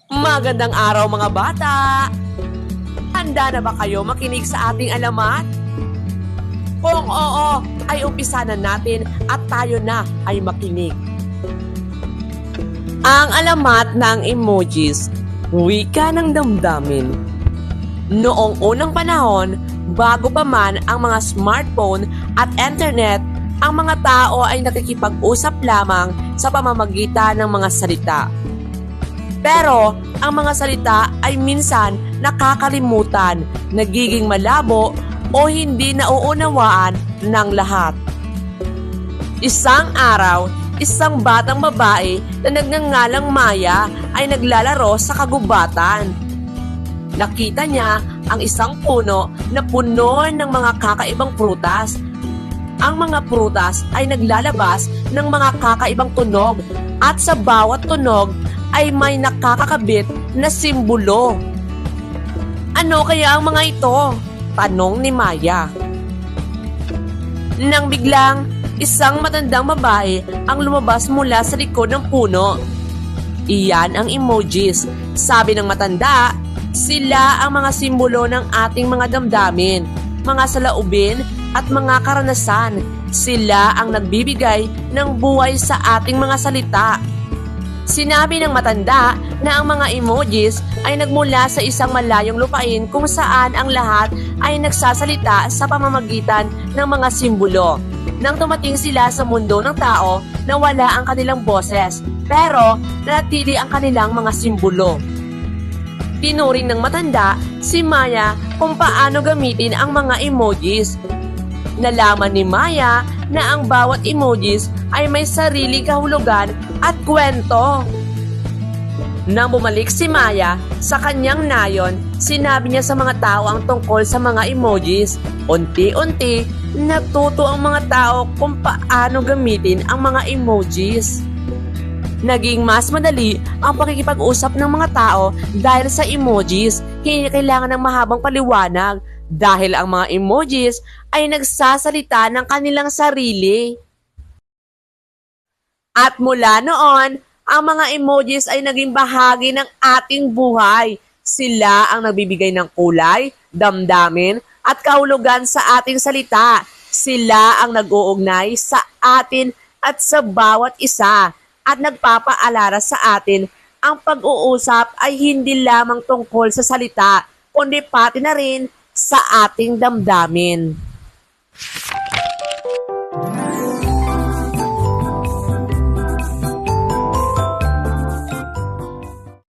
Magandang araw mga bata! Handa na ba kayo makinig sa ating alamat? Kung oo, ay umpisa na natin at tayo na ay makinig. Ang alamat ng emojis, wika ng damdamin. Noong unang panahon, bago pa man ang mga smartphone at internet, ang mga tao ay nakikipag-usap lamang sa pamamagitan ng mga salita. Pero ang mga salita ay minsan nakakalimutan, nagiging malabo o hindi nauunawaan ng lahat. Isang araw, isang batang babae na nagngangalang Maya ay naglalaro sa kagubatan. Nakita niya ang isang puno na puno ng mga kakaibang prutas. Ang mga prutas ay naglalabas ng mga kakaibang tunog at sa bawat tunog ay may nakakakabit na simbolo. Ano kaya ang mga ito? Tanong ni Maya. Nang biglang, isang matandang babae ang lumabas mula sa likod ng puno. Iyan ang emojis. Sabi ng matanda, sila ang mga simbolo ng ating mga damdamin, mga saloobin at mga karanasan. Sila ang nagbibigay ng buhay sa ating mga salita. Sinabi ng matanda na ang mga emojis ay nagmula sa isang malayong lupain kung saan ang lahat ay nagsasalita sa pamamagitan ng mga simbolo. Nang dumating sila sa mundo ng tao, nawala ang kanilang boses, pero nanatili ang kanilang mga simbolo. Tinuring ng matanda si Maya kung paano gamitin ang mga emojis. Nalaman ni Maya na ang bawat emojis ay may sariling kahulugan at kwento. Nang bumalik si Maya sa kanyang nayon, sinabi niya sa mga tao ang tungkol sa mga emojis. Unti-unti, natuto ang mga tao kung paano gamitin ang mga emojis. Naging mas madali ang pakikipag-usap ng mga tao dahil sa emojis. Hindi kailangan ng mahabang paliwanag dahil ang mga emojis ay nagsasalita ng kanilang sarili. At mula noon, ang mga emojis ay naging bahagi ng ating buhay. Sila ang nagbibigay ng kulay, damdamin, at kahulugan sa ating salita. Sila ang nag-uugnay sa atin at sa bawat isa at nagpapaalala sa atin ang pag-uusap ay hindi lamang tungkol sa salita, kundi pati na rin sa ating damdamin.